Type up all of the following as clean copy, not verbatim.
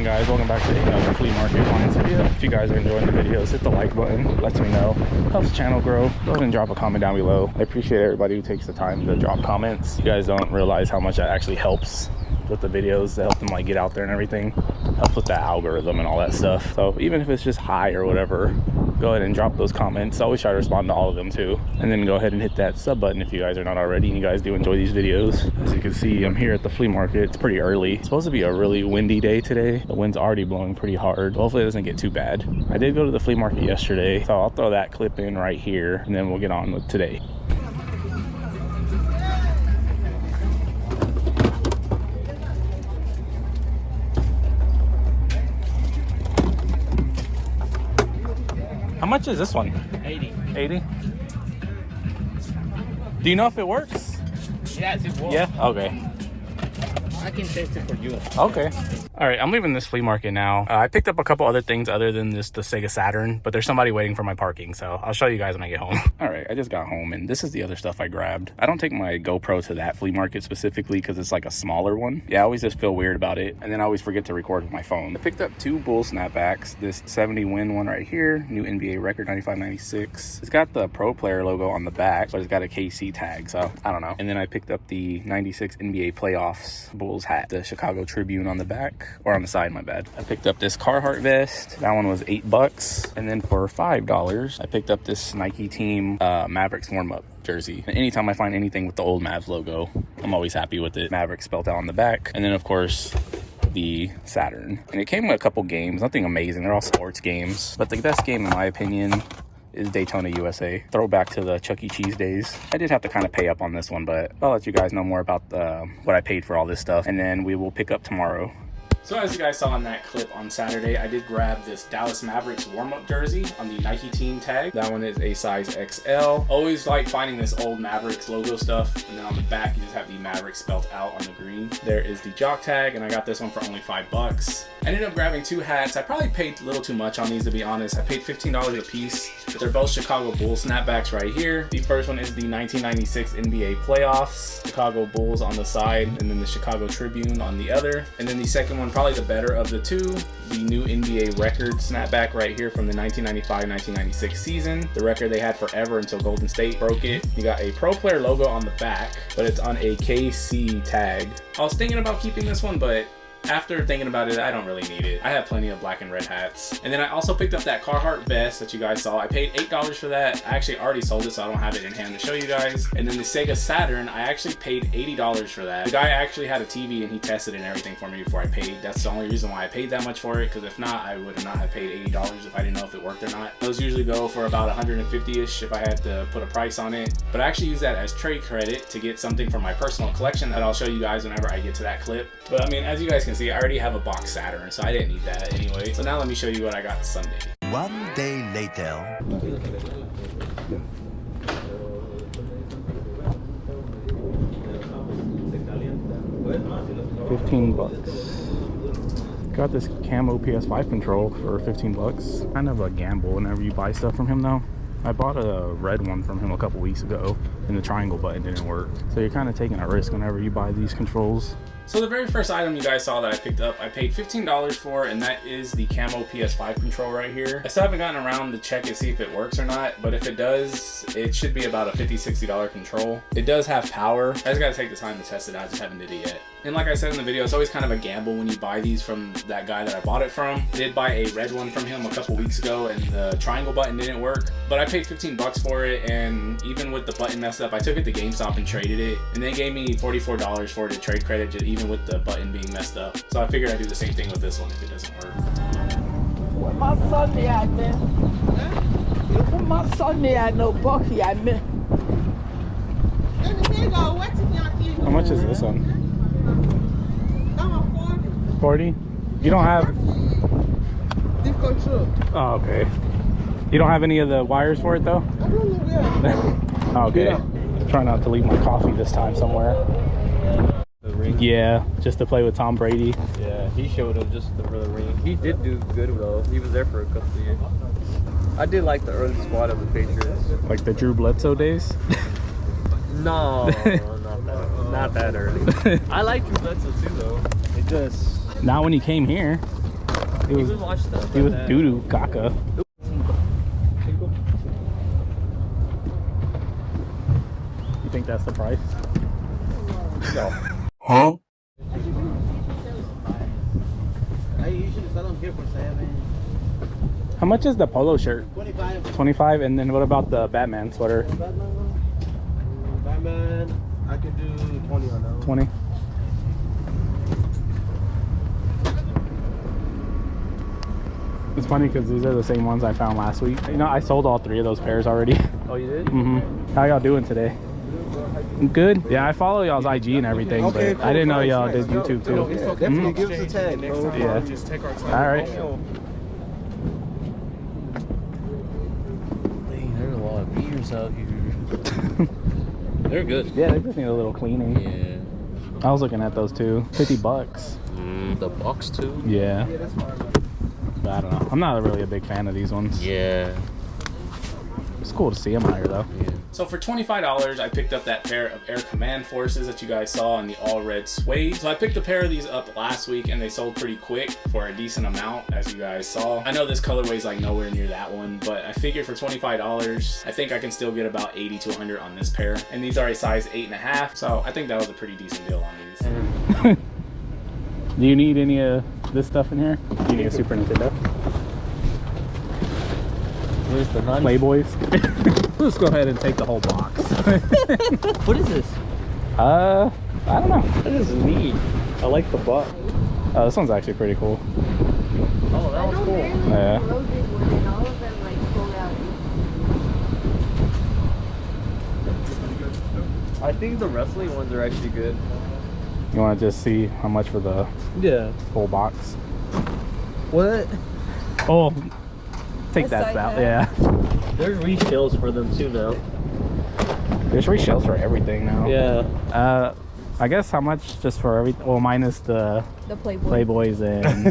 morning, guys. Welcome back to another flea market finds video. If you guys are enjoying the videos, hit the like button. Lets me know. Helps the channel grow. Go ahead and drop a comment down below. I appreciate everybody who takes the time to drop comments. You guys don't realize how much that actually helps with the videos, to help them like get out there and everything. Helps with the algorithm and all that stuff. So even if it's just hi or whatever, go ahead and drop those comments. I always try to respond to all of them too. And then go ahead and hit that sub button if you guys are not already and you guys do enjoy these videos. As you can see, I'm here at the flea market. It's pretty early. It's supposed to be a really windy day today. The wind's already blowing pretty hard. Hopefully it doesn't get too bad. I did go to the flea market yesterday, so I'll throw that clip in right here and then we'll get on with today. How much is this one? 80. 80? Do you know if it works? Yes, it works. Yeah? Okay. I can test it for you. Okay. All right, I'm leaving this flea market now. I picked up a couple other things other than the Sega Saturn, but there's somebody waiting for my parking, so I'll show you guys when I get home. All right, I just got home, and this is the other stuff I grabbed. I don't take my GoPro to that flea market specifically because it's like a smaller one. Yeah, I always just feel weird about it, and then I always forget to record with my phone. I picked up two bull snapbacks. This 70 win one right here, new NBA record 95-96. It's got the pro player logo on the back, but it's got a KC tag, so I don't know. And then I picked up the 96 NBA playoffs Bulls hat, the Chicago Tribune on the back, or on the side, my bad. I picked up this Carhartt vest. That one was $8. And then for $5, I picked up this Nike team Mavericks warm-up jersey. And anytime I find anything with the old Mavs logo, I'm always happy with it. Mavericks spelled out on the back. And then of course, the Saturn. And it came with a couple games, nothing amazing. They're all sports games. But the best game in my opinion is Daytona USA. Throwback to the Chuck E. Cheese days. I did have to kind of pay up on this one, but I'll let you guys know more about what I paid for all this stuff, and then we will pick up tomorrow. So as you guys saw in that clip on Saturday, I did grab this Dallas Mavericks warm-up jersey on the Nike team tag. That one is a size XL. Always like finding this old Mavericks logo stuff, and then on the back you just have the Mavericks spelled out on the green. There is the jock tag, and I got this one for only $5. I ended up grabbing two hats. I probably paid a little too much on these, to be honest. I paid $15 a piece. They're both Chicago Bulls snapbacks right here. The first one is the 1996 NBA playoffs, Chicago Bulls on the side, and then the Chicago Tribune on the other. And then the second one, probably the better of the two, the new NBA record snapback right here from the 1995-1996 season. The record they had forever until Golden State broke it. You got a pro player logo on the back, but it's on a KC tag. I was thinking about keeping this one, but after thinking about it, I don't really need it. I have plenty of black and red hats. And then I also picked up that Carhartt vest that you guys saw. I paid $8 for that. I actually already sold it, so I don't have it in hand to show you guys. And then the Sega Saturn, I actually paid $80 for that. The guy actually had a TV and he tested it and everything for me before I paid. That's the only reason why I paid that much for it, because if not, I would not have paid $80 if I didn't know if it worked or not. Those usually go for about $150-ish if I had to put a price on it. But I actually use that as trade credit to get something from my personal collection that I'll show you guys whenever I get to that clip. But I mean, as you guys can see, I already have a box Saturn, so I didn't need that anyway. So now let me show you what I got Sunday. One day later. $15. Got this camo PS5 control for $15. Kind of a gamble whenever you buy stuff from him though. I bought a red one from him a couple weeks ago and the triangle button didn't work. So you're kind of taking a risk whenever you buy these controls. So the very first item you guys saw that I picked up, I paid $15 for, and that is the camo PS5 control right here. I still haven't gotten around to check and see if it works or not, but if it does, it should be about a $50-60 control. It does have power. I just gotta take the time to test it out. I just haven't did it yet. And like I said in the video, it's always kind of a gamble when you buy these from that guy that I bought it from. I did buy a red one from him a couple weeks ago and the triangle button didn't work, but I paid $15 for it, and even with the button messed up, I took it to GameStop and traded it, and they gave me $44 for it to trade credit, even with the button being messed up. So I figured I'd do the same thing with this one if it doesn't work. Where my son at, man? Where my son at? No bucky, I mean. How much is this one? 40? You don't have... Oh, okay. You don't have any of the wires for it though? Oh, okay. Yeah. Try not to leave my coffee this time somewhere. The ring? Yeah, just to play with Tom Brady. Yeah, he showed up just for the ring. He did do good though. He was there for a couple of years. I did like the early squad of the Patriots. Like the Drew Bledsoe days? No, not that early. I like Drew Bledsoe too though. It just... Not when he came here. He was doo-doo caca. You think that's the price? No. Huh? I usually sell them here for 7. How much is the polo shirt? 25. 25. And then what about the Batman sweater? Batman, I could do 20 on that one. 20. It's funny because these are the same ones I found last week. You know, I sold all 3 of those pairs already. Oh, you did? Mm-hmm. How y'all doing today? Good. Yeah, I follow y'all's IG and everything, Okay, but cool. I didn't know Nice, y'all nice. did YouTube too. Yeah, definitely give us a tag, bro. Yeah. Just take our time. All right. Dang, there's a lot of beers out here. They're good. Yeah, they just need a little cleaning. Yeah. I was looking at those too. $50. The box too? Yeah. But I don't know. I'm not really a big fan of these ones. Yeah. It's cool to see them out here though. Yeah. So for $25, I picked up that pair of Air Command Forces that you guys saw in the all red suede. So I picked a pair of these up last week and they sold pretty quick for a decent amount, as you guys saw. I know this colorway is like nowhere near that one, but I figured for $25, I think I can still get about 80 to 100 on this pair. And these are a size 8.5, so I think that was a pretty decent deal on these. Do you need any of this stuff in here? Do you need a Super Nintendo? Where's the knife? Playboys? Let's go ahead and take the whole box. What is this? I don't know. This is neat. I like the butt. Oh, this one's actually pretty cool. Oh, that was cool. Yeah. I think the wrestling ones are actually good. You want to just see how much for the whole box? What? Oh, take that out. Yeah. There's reshells for them too now. There's reshells for everything now. Yeah. I guess how much just for everything? Well, minus the Playboys and.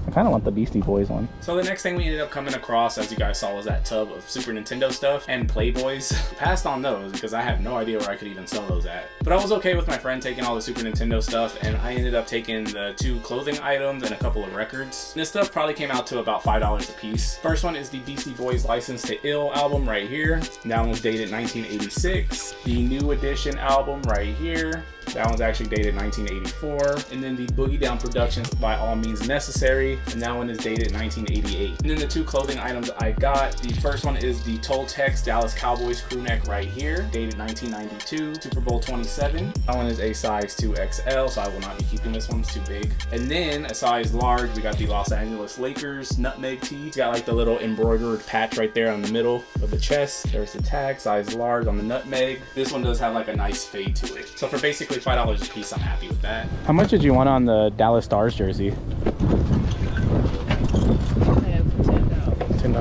I kind of want the Beastie Boys one. So the next thing we ended up coming across, as you guys saw, was that tub of Super Nintendo stuff and Playboys. Passed on those because I have no idea where I could even sell those at. But I was okay with my friend taking all the Super Nintendo stuff, and I ended up taking the 2 clothing items and a couple of records. This stuff probably came out to about $5 a piece. First one is the Beastie Boys License to Ill album right here. That one's dated 1986. The New Edition album right here. That one's actually dated 1984. And then the Boogie Down Productions By All Means Necessary. And that one is dated 1988. And then the 2 clothing items I got. The first one is the Toltecs Dallas Cowboys crew neck right here. Dated 1992. Super Bowl 27. That one is a size 2XL, so I will not be keeping this one. It's too big. And then a size large, we got the Los Angeles Lakers nutmeg tee. It's got like the little embroidered patch right there on the middle of the chest. There's the tag, size large on the nutmeg. This one does have like a nice fade to it. So for basically $5 a piece, I'm happy with that. How much did you want on the Dallas Stars jersey? $10.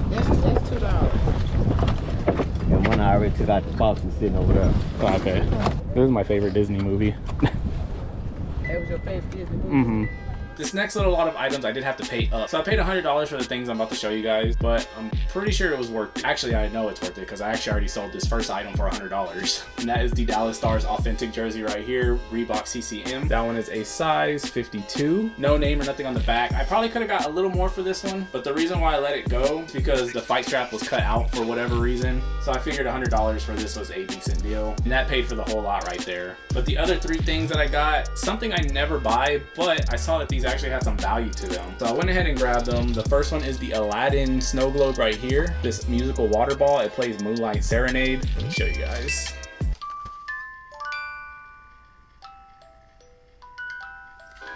That's $2. And one I already took out the box and sitting over there. Oh, okay. This is my favorite Disney movie. That was your favorite Disney movie? Mm-hmm. This next little lot of items I did have to pay up. So I paid $100 for the things I'm about to show you guys, but I'm pretty sure it was worth it. Actually, I know it's worth it because I actually already sold this first item for $100. And that is the Dallas Stars authentic jersey right here, Reebok CCM. That one is a size 52. No name or nothing on the back. I probably could have got a little more for this one, but the reason why I let it go is because the fight strap was cut out for whatever reason. So I figured $100 for this was a decent deal. And that paid for the whole lot right there. But the other 3 things that I got, something I never buy, but I saw that these actually had some value to them. So I went ahead and grabbed them. The first one is the Aladdin snow globe right here. This musical water ball. It plays Moonlight Serenade. Let me show you guys.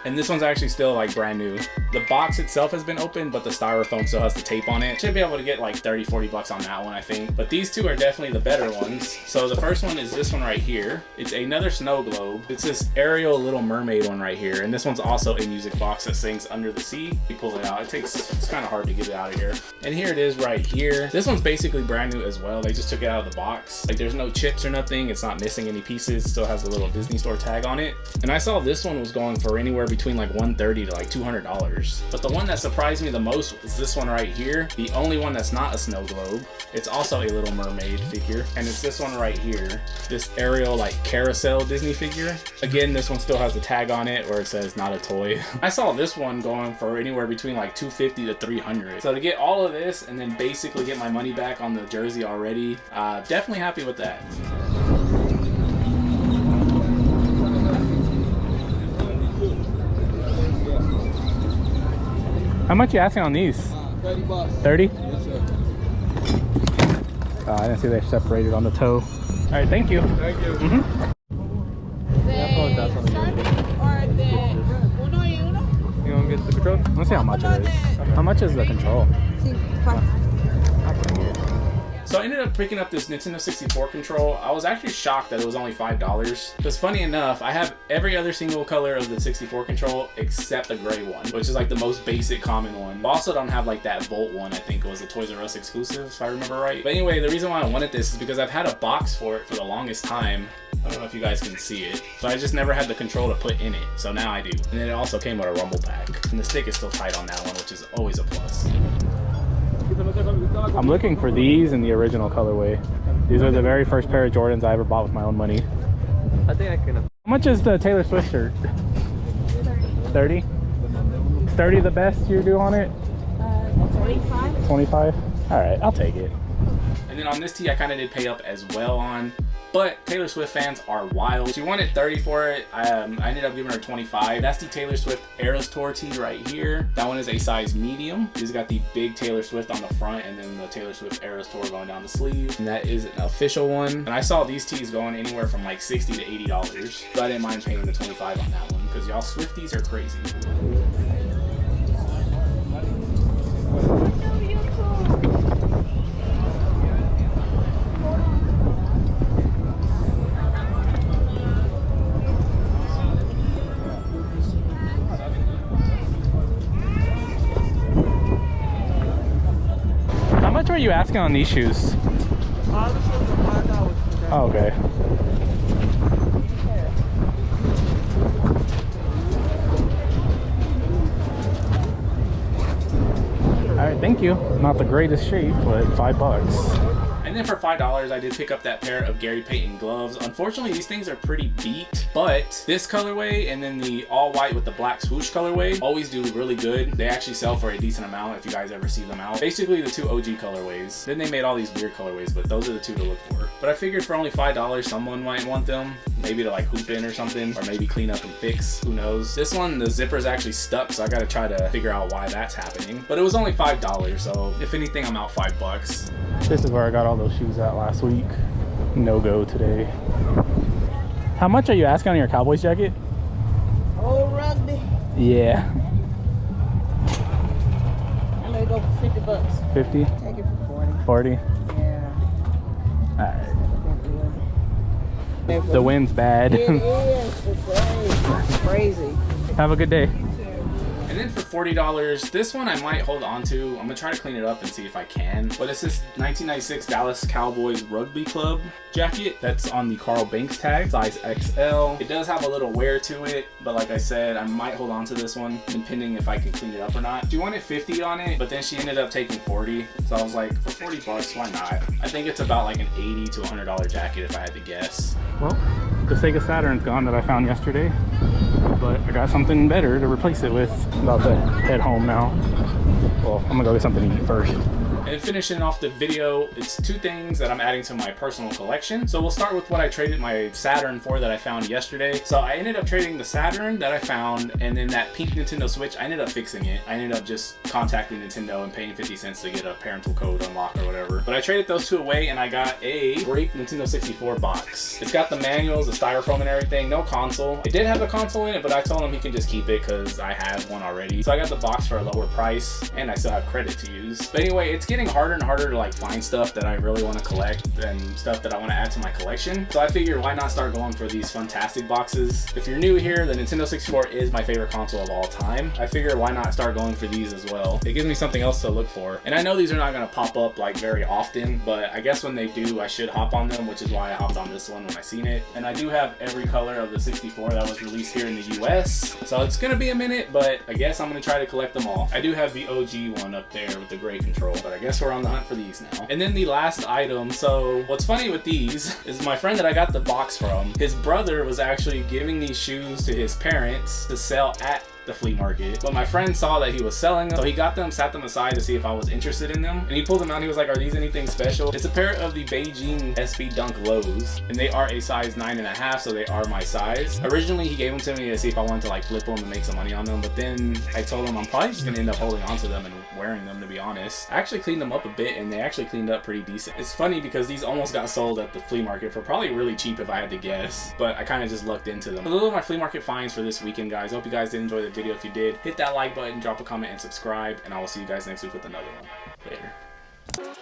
And this one's actually still like brand new. The box itself has been opened, but the styrofoam still has the tape on it. Should be able to get like 30-40 bucks on that one, I think. But these 2 are definitely the better ones. So the first one is this one right here. It's another snow globe. It's this Ariel Little Mermaid one right here. And this one's also a music box that sings Under the Sea. You pull it out. It's kind of hard to get it out of here. And here it is right here. This one's basically brand new as well. They just took it out of the box. Like there's no chips or nothing. It's not missing any pieces. It still has a little Disney Store tag on it. And I saw this one was going for anywhere between like $130 to like $200. But the one that surprised me the most was this one right here. The only one that's not a snow globe. It's also a Little Mermaid figure. And it's this one right here. This Ariel like carousel Disney figure. Again, this one still has the tag on it where it says not a toy. I saw this one going for anywhere between like $250 to $300. So to get all of this and then basically get my money back on the jersey already, definitely happy with that. How much you asking on these? 30 bucks. 30? Yes, sir. I didn't see they separated on the toe. All right, thank you. Thank you. Mm-hmm. You gonna get the control? Let's see how much it is. How much is the control? So I ended up picking up this Nintendo 64 control. I was actually shocked that it was only $5. Because funny enough, I have every other single color of the 64 control except the gray one, which is like the most basic common one. I also don't have like that Volt one. I think it was a Toys R Us exclusive, if I remember right. But anyway, the reason why I wanted this is because I've had a box for it for the longest time. I don't know if you guys can see it, but I just never had the control to put in it, so now I do. And then it also came with a rumble pack, and the stick is still tight on that one, which is always a plus. I'm looking for these in the original colorway. These are the very first pair of Jordans I ever bought with my own money. I think I can. How much is the Taylor Swift shirt? 30? Is 30 the best you do on it? 25. 25? All right, I'll take it. And then on this tee, I kind of did pay up as well on. But Taylor Swift fans are wild. She wanted 30 for it. I ended up giving her 25. That's the Taylor Swift Eras Tour tee right here. That one is a size medium. This got the big Taylor Swift on the front and then the Taylor Swift Eras Tour going down the sleeve. And that is an official one. And I saw these tees going anywhere from like $60 to $80. But I didn't mind paying the 25 on that one because y'all Swifties are crazy. How much were you asking on these shoes? Oh, okay. All right, thank you. Not the greatest shape, but $5. And then for $5, I did pick up that pair of Gary Payton gloves. Unfortunately, these things are pretty beat, but this colorway and then the all white with the black swoosh colorway always do really good. They actually sell for a decent amount if you guys ever see them out. Basically the two OG colorways. Then they made all these weird colorways, but those are the two to look for. But I figured for only $5, someone might want them. Maybe to like hoop in or something, or maybe clean up and fix, who knows. This one, the zipper's actually stuck, so I gotta try to figure out why that's happening. But it was only $5, so if anything, I'm out $5. This is where I got all those shoes at last week. No go today. How much are you asking on your Cowboys jacket? Old rugby. Yeah. I'm gonna go for 50 bucks. 50? Take it for 40. 40? Yeah. Alright. The The wind's bad. It is today. It's crazy. Have a good day. And then for $40, this one I might hold on to. I'm gonna try to clean it up and see if I can. But it's this 1996 Dallas Cowboys Rugby Club jacket that's on the Carl Banks tag, size XL. It does have a little wear to it, but like I said, I might hold on to this one depending if I can clean it up or not. She wanted 50 on it, but then she ended up taking 40. So I was like, for 40 bucks, why not? I think it's about like an $80 to $100 jacket if I had to guess. Well, the Sega Saturn's gone that I found yesterday, but I got something better to replace it with. I'm about to head home now. Well, I'm gonna go get something to eat first. And finishing off the video, it's two things that I'm adding to my personal collection. So we'll start with what I traded my Saturn for that I found yesterday. So I ended up trading the Saturn that I found, and then that pink Nintendo Switch, I ended up fixing it. I ended up just contacting Nintendo and paying 50 cents to get a parental code unlocked or whatever. But I traded those two away and I got a great Nintendo 64 box. It's got the manuals, the styrofoam and everything, no console. It did have a console in it, but I told him he can just keep it because I have one already. So I got the box for a lower price and I still have credit to use. But anyway, it's getting harder and harder to like find stuff that I really want to collect and stuff that I want to add to my collection. So I figured why not start going for these fantastic boxes. If you're new here, the Nintendo 64 is my favorite console of all time. I figured why not start going for these as well. It gives me something else to look for. And I know these are not going to pop up like very often, but I guess when they do, I should hop on them, which is why I hopped on this one when I seen it. And I do have every color of the 64 that was released here in the US. So it's going to be a minute, but I guess I'm going to try to collect them all. I do have the OG one up there with the gray control, but I guess we're on the hunt for these now. And then the last item. So what's funny with these is my friend that I got the box from, his brother was actually giving these shoes to his parents to sell at the flea market, but my friend saw that he was selling them, so he got them, sat them aside to see if I was interested in them, and he pulled them out and he was like, are these anything special? It's a pair of the Beijing SB Dunk lows, and they are a size 9.5, so they are my size. Originally he gave them to me to see if I wanted to like flip them and make some money on them, but then I told him I'm probably just gonna end up holding on to them and wearing them, to be honest. I actually cleaned them up a bit and they actually cleaned up pretty decent. It's funny because these almost got sold at the flea market for probably really cheap if I had to guess, but I kind of just lucked into them. So those are my flea market finds for this weekend, guys. Hope you guys did enjoy the video. If you did, hit that like button, drop a comment, and subscribe, and I will see you guys next week with another one. Later.